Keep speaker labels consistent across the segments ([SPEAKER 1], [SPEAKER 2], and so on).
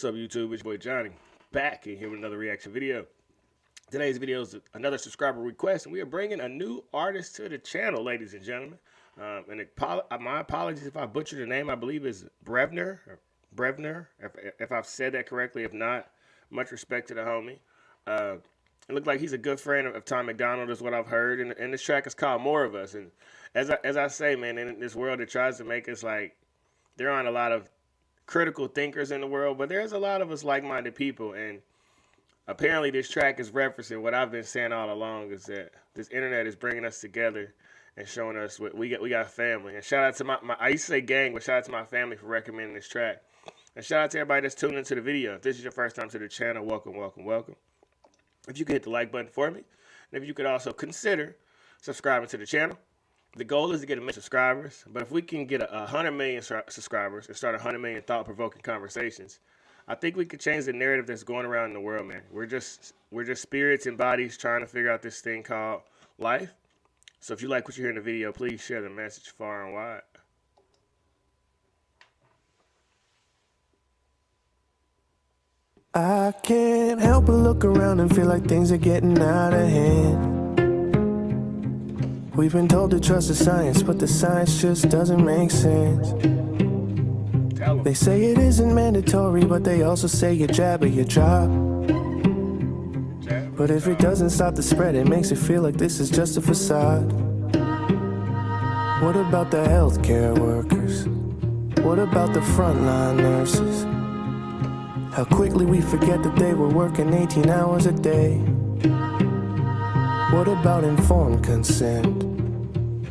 [SPEAKER 1] up, YouTube? It's your boy Johnny, back in here with another reaction video. Today's video is another subscriber request, and we are bringing a new artist to the channel, ladies and gentlemen. My apologies if I butchered the name. I believe it's BREVNER, if I've said that correctly. If not, much respect to the homie. It looked like he's a good friend of Tom McDonald, is what I've heard, and this track is called More of Us. And as I say, man, in this world that tries to make us like, there aren't a lot of critical thinkers in the world, but there's a lot of us like-minded people, and apparently this track is referencing what I've been saying all along, is that this internet is bringing us together and showing us what we got family. And shout out to my I used to say gang, but shout out to my family for recommending this track. And shout out to everybody that's tuning into the video. If this is your first time to the channel, welcome, welcome, welcome. If you could hit the like button for me, and if you could also consider subscribing to the channel. The goal is to get 1 million subscribers, but if we can get 100 million subscribers and start 100 million thought-provoking conversations, I think we could change the narrative that's going around in the world, man. We're just spirits and bodies trying to figure out this thing called life. So if you like what you hear in the video, please share the message far and wide.
[SPEAKER 2] I can't help but look around and feel like things are getting out of hand. We've been told to trust the science, but the science just doesn't make sense. They say it isn't mandatory, but they also say you jab or you drop. But if it doesn't stop the spread, it makes it feel like this is just a facade. What about the healthcare workers? What about the frontline nurses? How quickly we forget that they were working 18 hours a day. What about informed consent?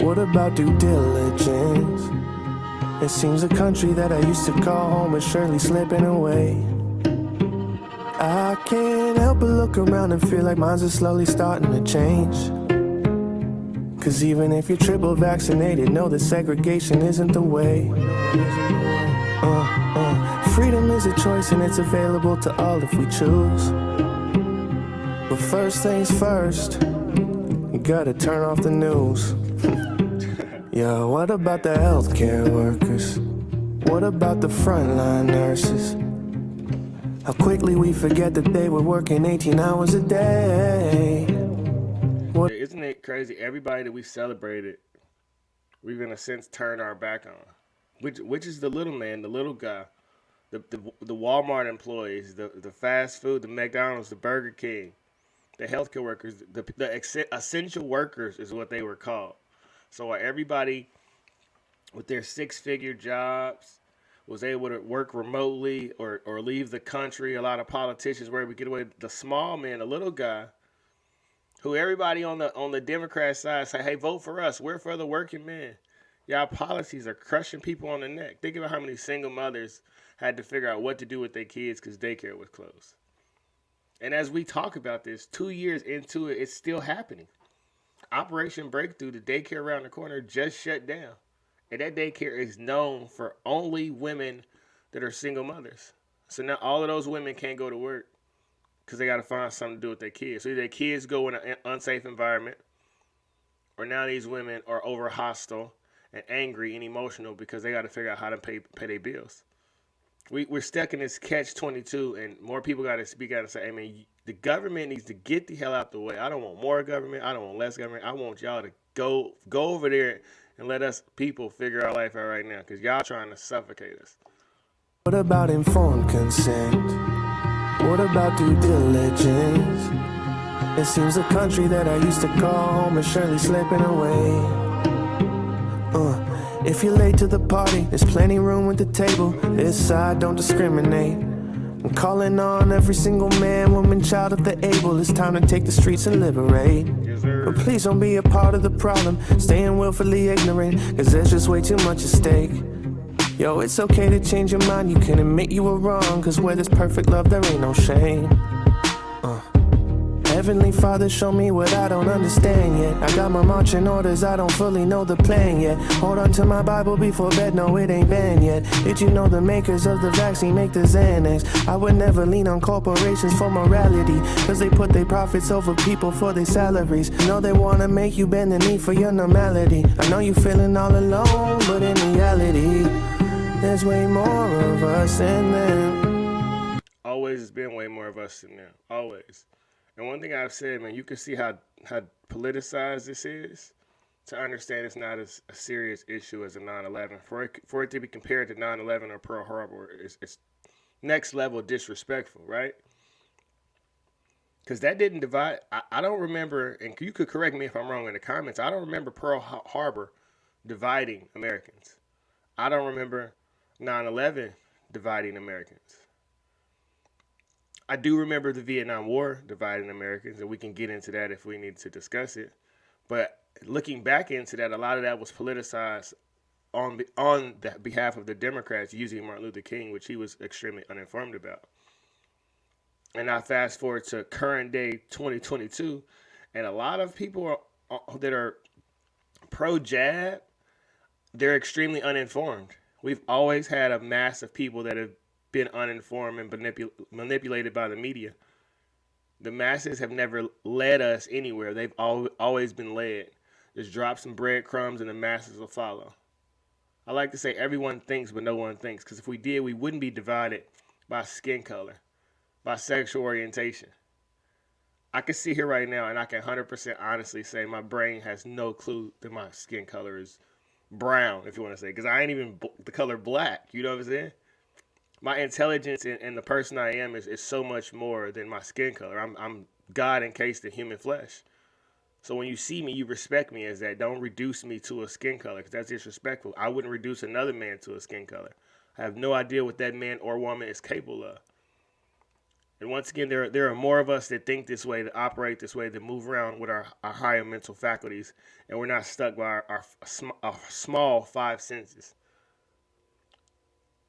[SPEAKER 2] What about due diligence? It seems the country that I used to call home is surely slipping away. I can't help but look around and feel like minds are slowly starting to change. Cause even if you're triple vaccinated, know that segregation isn't the way. Freedom is a choice and it's available to all if we choose. But first things first, you gotta turn off the news. Yo, what about the healthcare workers? What about the frontline nurses? How quickly we forget that they were working 18 hours a day.
[SPEAKER 1] Isn't it crazy? Everybody that we celebrated, we've in a sense turned our back on. Which is the little man, the little guy, the Walmart employees, the fast food, the McDonald's, the Burger King, the healthcare workers, the essential workers is what they were called. So everybody with their six-figure jobs was able to work remotely or leave the country. A lot of politicians were able to get away. The small man, the little guy, who everybody on the Democrat side say, hey, vote for us. We're for the working man. Y'all policies are crushing people on the neck. Think about how many single mothers had to figure out what to do with their kids because daycare was closed. And as we talk about this, 2 years into it, it's still happening. Operation Breakthrough, the daycare around the corner, just shut down. And that daycare is known for only women that are single mothers. So now all of those women can't go to work because they got to find something to do with their kids. So either their kids go in an unsafe environment, or now these women are over hostile and angry and emotional because they got to figure out how to pay their bills. We're stuck in this catch-22, and more people got to speak out and say, hey, man, the government needs to get the hell out the way. I don't want more government. I don't want less government. I want y'all to go over there and let us people figure our life out right now, because y'all trying to suffocate us.
[SPEAKER 2] What about informed consent? What about due diligence? It seems the country that I used to call home is surely slipping away. If you're late to the party, there's plenty room at the table. This side don't discriminate. I'm calling on every single man, woman, child if they're able. It's time to take the streets and liberate.
[SPEAKER 1] Yes, sir.
[SPEAKER 2] But please don't be a part of the problem, staying willfully ignorant, cause there's just way too much at stake. Yo, it's okay to change your mind, you can admit you were wrong, cause where there's perfect love there ain't no shame. Heavenly Father, show me what I don't understand yet. I got my marching orders, I don't fully know the plan yet. Hold on to my Bible before bed, no it ain't banned yet. Did you know the makers of the vaccine make the Xanax? I would never lean on corporations for morality, cause they put their profits over people for their salaries. You know they wanna make you bend the knee for your normality. I know you feeling all alone, but in reality, there's way more of us than them.
[SPEAKER 1] always has been way more of us than them. Always. And one thing I've said, man, you can see how politicized this is to understand it's not as a serious issue as a 9/11. For it to be compared to 9/11 or Pearl Harbor, it's next level disrespectful, right? Because that didn't divide. I don't remember, and you could correct me if I'm wrong in the comments. I don't remember Pearl Harbor dividing Americans. I don't remember 9/11 dividing Americans. I do remember the Vietnam War dividing Americans, and we can get into that if we need to discuss it. But looking back into that, a lot of that was politicized on the behalf of the Democrats using Martin Luther King, which he was extremely uninformed about. And I fast forward to current day 2022, and a lot of people that are pro-jab, they're extremely uninformed. We've always had a mass of people that have been uninformed and manipulated by the media. The masses have never led us anywhere. They've always been led. Just drop some breadcrumbs and the masses will follow. I like to say everyone thinks, but no one thinks. Because if we did, we wouldn't be divided by skin color, by sexual orientation. I can sit here right now and I can 100% honestly say my brain has no clue that my skin color is brown, if you want to say. Because I ain't even the color black. You know what I'm saying? My intelligence and the person I am is so much more than my skin color. I'm God encased in human flesh. So when you see me, you respect me as that. Don't reduce me to a skin color because that's disrespectful. I wouldn't reduce another man to a skin color. I have no idea what that man or woman is capable of. And once again, there are more of us that think this way, that operate this way, that move around with our higher mental faculties, and we're not stuck by our small five senses.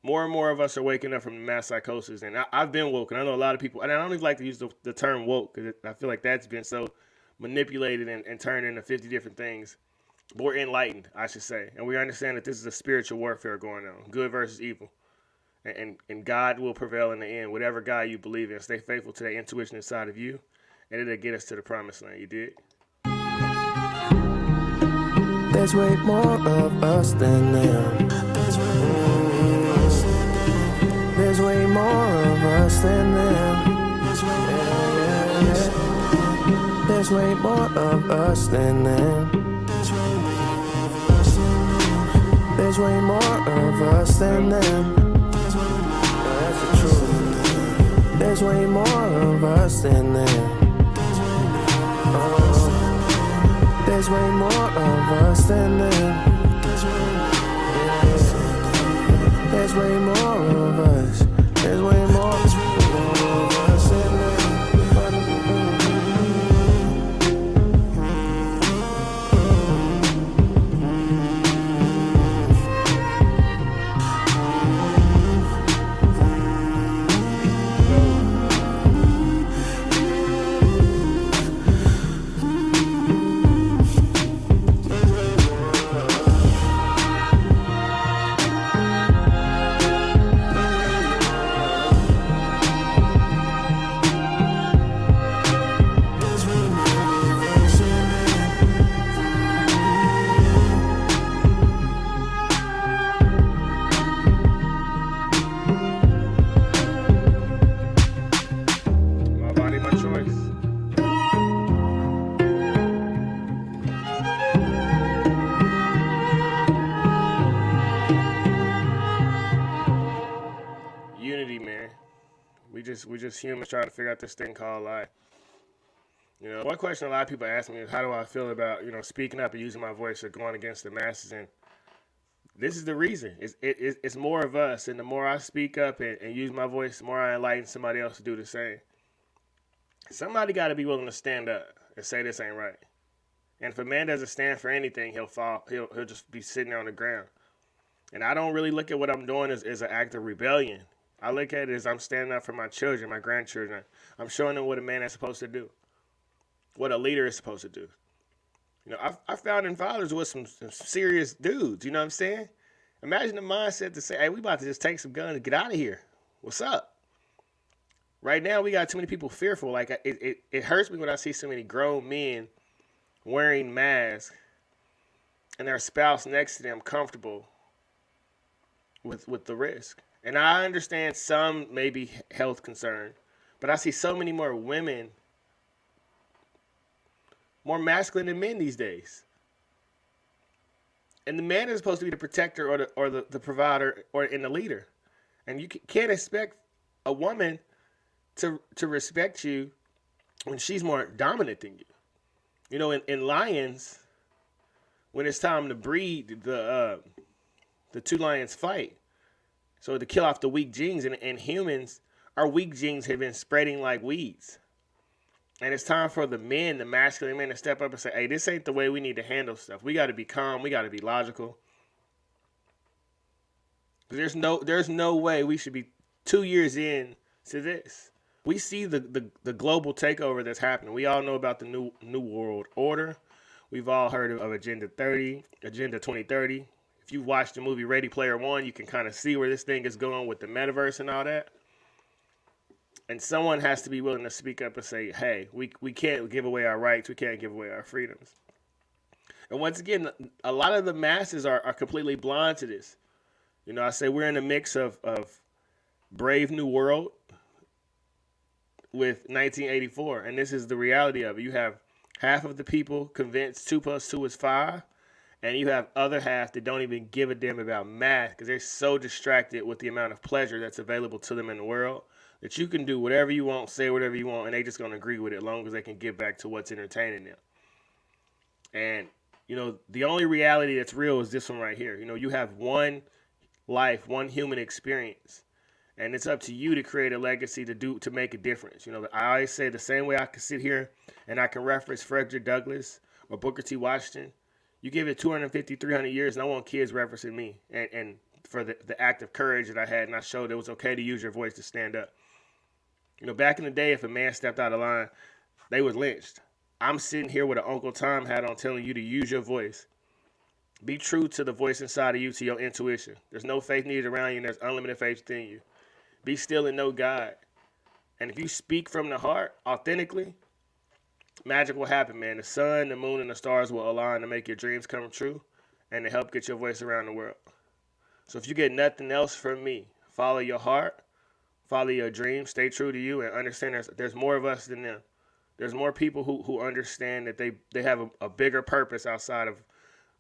[SPEAKER 1] More and more of us are waking up from the mass psychosis, and I've been woke, and I know a lot of people, and I don't even like to use the term woke, because I feel like that's been so manipulated and turned into 50 different things. But we're enlightened, I should say, and we understand that this is a spiritual warfare going on, good versus evil, and God will prevail in the end, whatever God you believe in. Stay faithful to that intuition inside of you, and it'll get us to the promised land. You did?
[SPEAKER 2] There's way more of us than them. There's way more of us than them. There's way more of us than them. There's way more of us than them. That's the truth. There's way more of us than them. There's way more of us than them. There's way more of us. There's way more of us than them.
[SPEAKER 1] We're just humans trying to figure out this thing called life. You know, one question a lot of people ask me is, how do I feel about, speaking up and using my voice or going against the masses? And this is the reason. It's more of us. And the more I speak up and use my voice, the more I enlighten somebody else to do the same. Somebody got to be willing to stand up and say this ain't right. And if a man doesn't stand for anything, he'll fall. He'll just be sitting there on the ground. And I don't really look at what I'm doing as an act of rebellion. I look at it as I'm standing up for my children, my grandchildren. I'm showing them what a man is supposed to do, what a leader is supposed to do. Our founding fathers was some serious dudes, you know what I'm saying? Imagine the mindset to say, hey, we about to just take some guns and get out of here. What's up? Right now, we got too many people fearful. Like, it hurts me when I see so many grown men wearing masks and their spouse next to them comfortable with the risk. And I understand some maybe health concern, but I see so many more women, more masculine than men these days. And the man is supposed to be the protector or the provider and the leader. And you can't expect a woman to respect you when she's more dominant than you. You know, in lions, when it's time to breed, the two lions fight. So to kill off the weak genes, and humans, our weak genes have been spreading like weeds. And it's time for the men, the masculine men, to step up and say, hey, this ain't the way we need to handle stuff. We got to be calm. We got to be logical. There's no way we should be 2 years in to this. We see the global takeover that's happening. We all know about the new world order. We've all heard of Agenda 2030. If you've watched the movie Ready Player One, you can kind of see where this thing is going with the metaverse and all that. And someone has to be willing to speak up and say, hey, we can't give away our rights. We can't give away our freedoms. And once again, a lot of the masses are completely blind to this. You know, I say we're in a mix of Brave New World with 1984. And this is the reality of it. You have half of the people convinced 2 + 2 is 5. And you have other half that don't even give a damn about math because they're so distracted with the amount of pleasure that's available to them in the world that you can do whatever you want, say whatever you want, and they just going to agree with it as long as they can give back to what's entertaining them. And, you know, the only reality that's real is this one right here. You know, you have one life, one human experience, and it's up to you to create a legacy to make a difference. You know, I always say the same way I can sit here and I can reference Frederick Douglass or Booker T. Washington. You give it 250, 300 years, and I want kids referencing me and for the act of courage that I had, and I showed it was okay to use your voice to stand up. You know, back in the day, if a man stepped out of line, they was lynched. I'm sitting here with an Uncle Tom hat on telling you to use your voice. Be true to the voice inside of you, to your intuition. There's no faith needed around you, and there's unlimited faith within you. Be still and know God. And if you speak from the heart, authentically, magic will happen, man. The sun, the moon, and the stars will align to make your dreams come true and to help get your voice around the world. So if you get nothing else from me, follow your heart, follow your dreams, stay true to you, and understand there's more of us than them. There's more people who understand that they have a bigger purpose outside of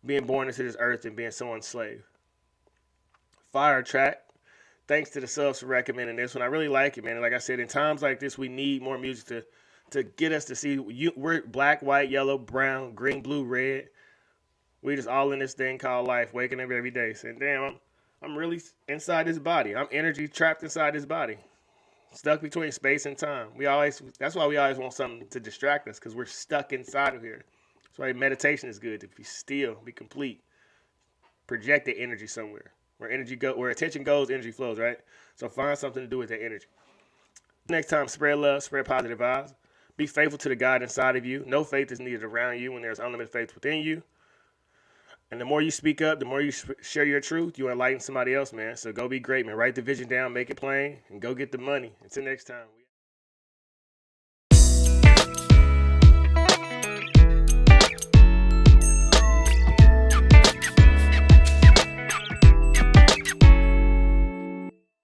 [SPEAKER 1] being born into this earth and being someone's slave. Fire track. Thanks to the subs for recommending this one. I really like it, man. Like I said, in times like this, we need more music to get us to see we're black, white, yellow, brown, green, blue, red. We just all in this thing called life, waking up every day saying, damn, I'm really inside this body. I'm energy trapped inside this body, stuck between space and time. That's why we always want something to distract us, because we're stuck inside of here. That's why meditation is good, to be still, be complete, project the energy somewhere. Where attention goes, energy flows, right? So find something to do with that energy. Next time, spread love, spread positive vibes. Be faithful to the God inside of you. No faith is needed around you when there's unlimited faith within you. And the more you speak up, the more you share your truth, you enlighten somebody else, man. So go be great, man. Write the vision down, make it plain, and go get the money. Until next time.